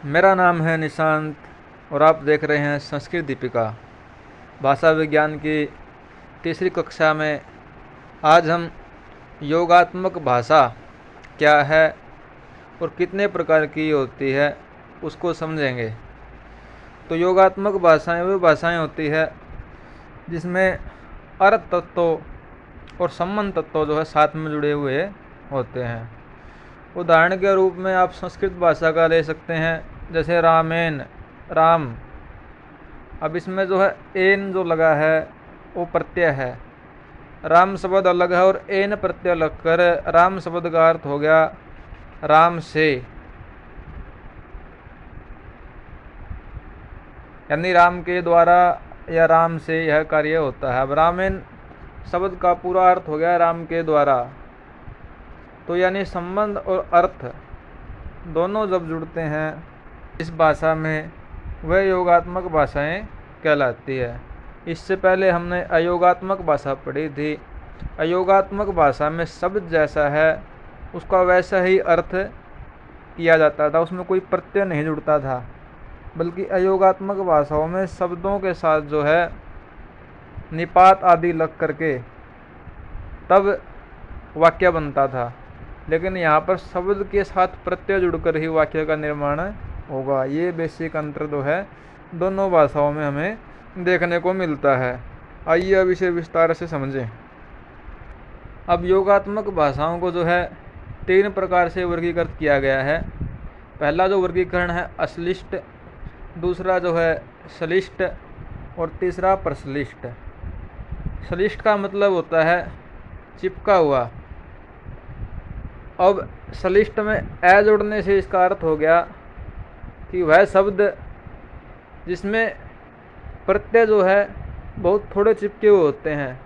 मेरा नाम है निशांत और आप देख रहे हैं संस्कृत दीपिका। भाषा विज्ञान की तीसरी कक्षा में आज हम योगात्मक भाषा क्या है और कितने प्रकार की होती है उसको समझेंगे। तो योगात्मक भाषाएं वे भाषाएं होती है जिसमें अर्थ तत्व और संबंध तत्व जो है साथ में जुड़े हुए होते हैं। उदाहरण के रूप में आप संस्कृत भाषा का ले सकते हैं, जैसे रामेन, राम। अब इसमें जो है एन जो लगा है वो प्रत्यय है। राम शब्द अलग है और एन प्रत्यय लगकर राम शब्द का अर्थ हो गया राम से, यानी राम के द्वारा या राम से यह कार्य होता है। अब रामेन शब्द का पूरा अर्थ हो गया राम के द्वारा। तो यानी संबंध और अर्थ दोनों जब जुड़ते हैं इस भाषा में, वह योगात्मक भाषाएं कहलाती है। इससे पहले हमने अयोगात्मक भाषा पढ़ी थी। अयोगात्मक भाषा में शब्द जैसा है उसका वैसा ही अर्थ किया जाता था, उसमें कोई प्रत्यय नहीं जुड़ता था, बल्कि अयोगात्मक भाषाओं में शब्दों के साथ जो है निपात आदि लग करके तब वाक्य बनता था। लेकिन यहाँ पर शब्द के साथ प्रत्यय जुड़कर ही वाक्य का निर्माण होगा। ये बेसिक अंतर जो है दोनों भाषाओं में हमें देखने को मिलता है। आइए अब इसे विस्तार से समझें। अब योगात्मक भाषाओं को जो है 3 प्रकार से वर्गीकृत किया गया है। पहला जो वर्गीकरण है अश्लिष्ट, दूसरा जो है श्लिष्ट और तीसरा प्रश्लिष्ट। श्लिष्ट का मतलब होता है चिपका हुआ। अब श्लिष्ट में ए जोड़ने से इसका अर्थ हो गया कि वह शब्द जिसमें प्रत्यय जो है बहुत थोड़े चिपके हुए होते हैं।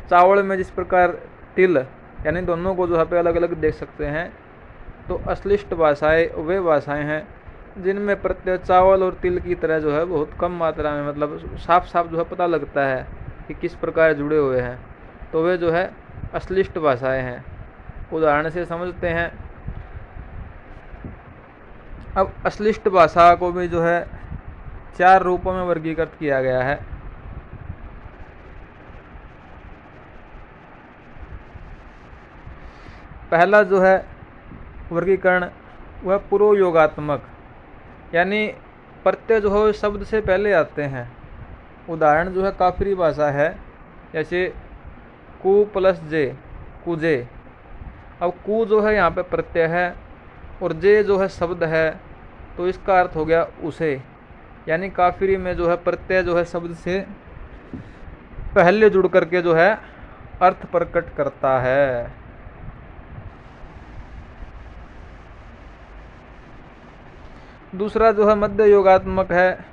चावल में जिस प्रकार तिल, यानी दोनों को जो है पे अलग अलग देख सकते हैं। तो अश्लिष्ट भाषाएं वे भाषाएं हैं जिनमें प्रत्यय चावल और तिल की तरह जो है बहुत कम मात्रा में, मतलब साफ साफ जो है पता लगता है कि किस प्रकार जुड़े हुए हैं। तो वे जो है अश्लिष्ट भाषाएं हैं। उदाहरण से समझते हैं। अब अश्लिष्ट भाषा को भी जो है 4 रूपों में वर्गीकृत किया गया है। पहला जो है वर्गीकरण वह पूर्व योगात्मक, यानी प्रत्यय जो है शब्द से पहले आते हैं। उदाहरण जो है काफिरी भाषा है, जैसे कु प्लस जे, कुजे। अब कु जो है यहाँ पे प्रत्यय है और जे जो है शब्द है, तो इसका अर्थ हो गया उसे। यानी काफिरी में जो है प्रत्यय जो है शब्द से पहले जुड़ करके जो है अर्थ प्रकट करता है। दूसरा जो है मध्य योगात्मक है।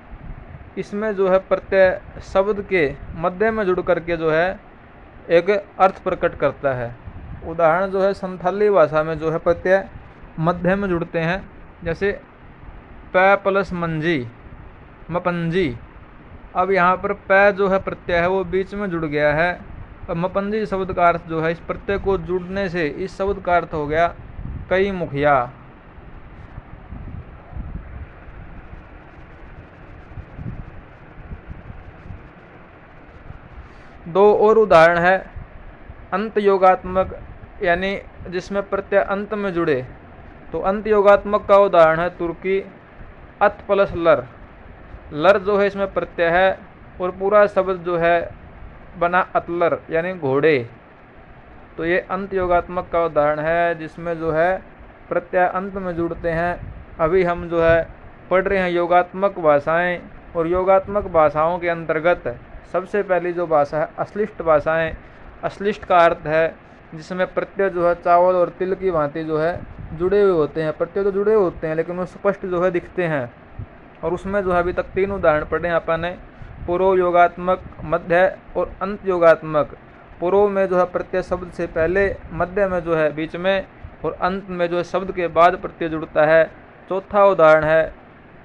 इसमें जो है प्रत्यय शब्द के मध्य में जुड़ करके जो है एक अर्थ प्रकट करता है। उदाहरण जो है संथाली भाषा में जो है प्रत्यय मध्य में जुड़ते हैं, जैसे प प्लस मंजी, मपंजी। अब यहाँ पर प जो है प्रत्यय है वो बीच में जुड़ गया है और मपंजी शब्द का अर्थ जो है इस प्रत्यय को जुड़ने से इस शब्द का अर्थ हो गया कई मुखिया। दो और उदाहरण है अंत योगात्मक, यानी जिसमें प्रत्यय अंत में जुड़े। तो अंत योगात्मक का उदाहरण है तुर्की अत प्लस लर। लर जो है इसमें प्रत्यय है और पूरा शब्द जो है बना अतलर, यानी घोड़े। तो ये अंत योगात्मक का उदाहरण है जिसमें जो है प्रत्यय अंत में जुड़ते हैं। अभी हम जो है पढ़ रहे हैं योगात्मक भाषाएं, और योगात्मक भाषाओं के अंतर्गत सबसे पहली जो भाषा है अश्लिष्ट भाषाएं। अश्लिष्ट का अर्थ है जिसमें प्रत्यय जो है चावल और तिल की भांति जो है जुड़े हुए होते हैं। प्रत्यय तो जुड़े होते हैं लेकिन वो स्पष्ट जो है दिखते हैं। और उसमें जो है अभी तक 3 उदाहरण पढ़े अपन ने, पूर्व योगात्मक, मध्य और अंत योगात्मक। पूर्व में जो है प्रत्यय शब्द से पहले, मध्य में जो है बीच में, और अंत में जो है शब्द के बाद प्रत्यय जुड़ता है। चौथा उदाहरण है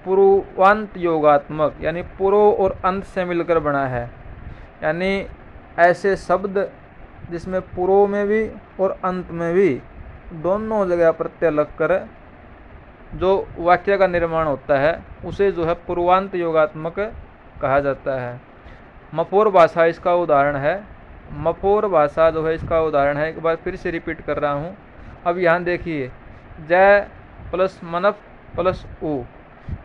पूर्वांत योगात्मक, यानी पूर्व और अंत से मिलकर बना है। यानी ऐसे शब्द जिसमें पूर्व में भी और अंत में भी दोनों जगह प्रत्यय लगकर जो वाक्य का निर्माण होता है उसे जो है पूर्वांत योगात्मक कहा जाता है। मफोर भाषा इसका उदाहरण है। मफोर भाषा जो है इसका उदाहरण है। एक बार फिर से रिपीट कर रहा हूँ। अब यहाँ देखिए, जय प्लस मनफ प्लस ऊ।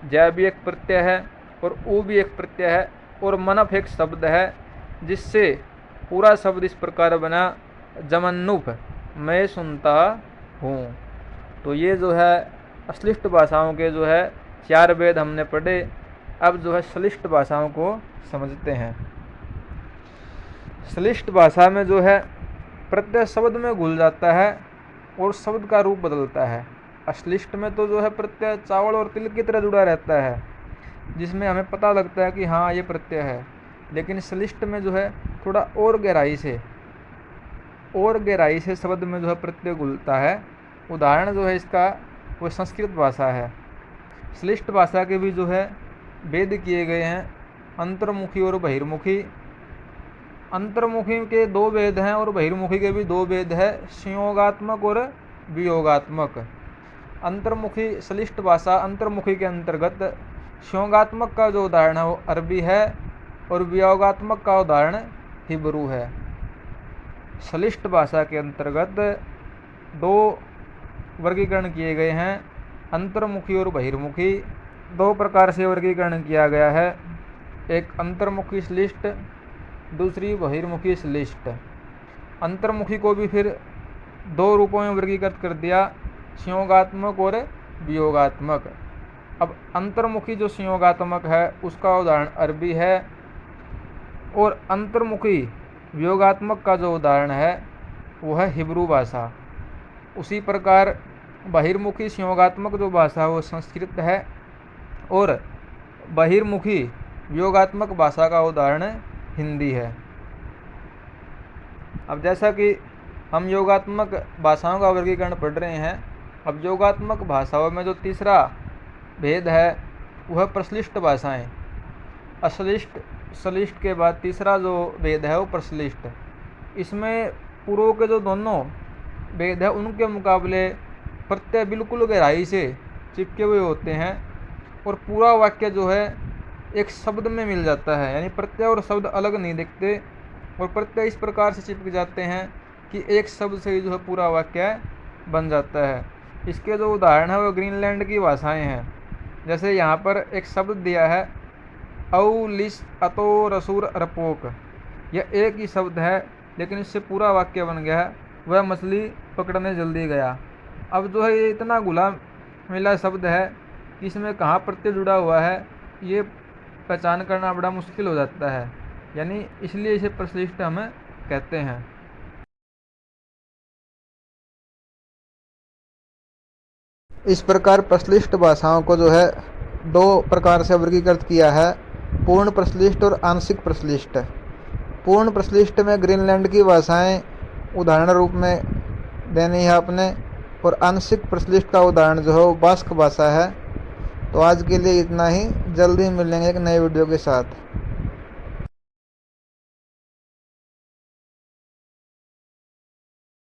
जय भी एक प्रत्यय है और ऊ भी एक प्रत्यय है और मनफ एक शब्द है, जिससे पूरा शब्द इस प्रकार बना, जमन्नुप, मैं सुनता हूँ। तो ये जो है अश्लिष्ट भाषाओं के जो है 4 भेद हमने पढ़े। अब जो है श्लिष्ट भाषाओं को समझते हैं। श्लिष्ट भाषा में जो है प्रत्यय शब्द में घुल जाता है और शब्द का रूप बदलता है। अश्लिष्ट में तो जो है प्रत्यय चावल और तिल की तरह जुड़ा रहता है, जिसमें हमें पता लगता है कि हाँ ये प्रत्यय है। लेकिन श्लिष्ट में जो है थोड़ा और गहराई से शब्द में जो है प्रत्यय घुलता है। उदाहरण जो है इसका वो संस्कृत भाषा है। श्लिष्ट भाषा के भी जो है भेद किए गए हैं, अंतर्मुखी और बहिर्मुखी। अंतर्मुखी के 2 भेद हैं और बहिर्मुखी के भी 2 भेद है, संयोगात्मक और वियोगात्मक। अंतर्मुखी श्लिष्ट भाषा अंतर्मुखी के अंतर्गत संयोगात्मक का जो उदाहरण है वो अरबी है और वियोगात्मक का उदाहरण हिब्रू है। श्लिष्ट भाषा के अंतर्गत 2 वर्गीकरण किए गए हैं, अंतर्मुखी और बहिर्मुखी। 2 प्रकार से वर्गीकरण किया गया है, एक अंतर्मुखी श्लिष्ट, दूसरी बहिर्मुखी श्लिष्ट। अंतर्मुखी को भी फिर 2 रूपों में वर्गीकृत कर दिया, संयोगात्मक और वियोगात्मक। अब अंतर्मुखी जो संयोगात्मक है उसका उदाहरण अरबी है और अंतर्मुखी वियोगात्मक का जो उदाहरण है वो है हिब्रू भाषा। उसी प्रकार बहिर्मुखी संयोगात्मक जो भाषा वो संस्कृत है और बहिर्मुखी वियोगात्मक भाषा का उदाहरण हिंदी है। अब जैसा कि हम योगात्मक भाषाओं का वर्गीकरण पढ़ रहे हैं, अब योगात्मक भाषाओं में जो तीसरा भेद है वह प्रश्लिष्ट भाषाएं। अश्लिष्ट श्लिष्ट के बाद तीसरा जो भेद है वो प्रश्लिष्ट। इसमें पूर्व के जो दोनों भेद है उनके मुकाबले प्रत्यय बिल्कुल गहराई से चिपके हुए होते हैं और पूरा वाक्य जो है एक शब्द में मिल जाता है, यानी प्रत्यय और शब्द अलग नहीं दिखते और प्रत्यय इस प्रकार से चिपक जाते हैं कि एक शब्द से ही जो है पूरा वाक्य बन जाता है। इसके जो उदाहरण है वो ग्रीनलैंड की भाषाएं हैं। जैसे यहाँ पर एक शब्द दिया है औ लिस अतो रसूर रपोक। यह एक ही शब्द है लेकिन इससे पूरा वाक्य बन गया है, वह मछली पकड़ने जल्दी गया। अब जो है ये इतना घुला मिला शब्द है कि इसमें कहाँ प्रत्यय जुड़ा हुआ है ये पहचान करना बड़ा मुश्किल हो जाता है, यानी इसलिए इसे प्रश्लिष्ट हम कहते हैं। इस प्रकार प्रश्लिष्ट भाषाओं को जो है 2 प्रकार से वर्गीकृत किया है, पूर्ण प्रश्लिष्ट और आंशिक प्रश्लिष्ट। पूर्ण प्रश्लिष्ट में ग्रीनलैंड की भाषाएं उदाहरण रूप में देनी है आपने, और आंशिक प्रश्लिष्ट का उदाहरण जो है वो बास्क भाषा है। तो आज के लिए इतना ही, जल्दी मिलेंगे एक नए वीडियो के साथ।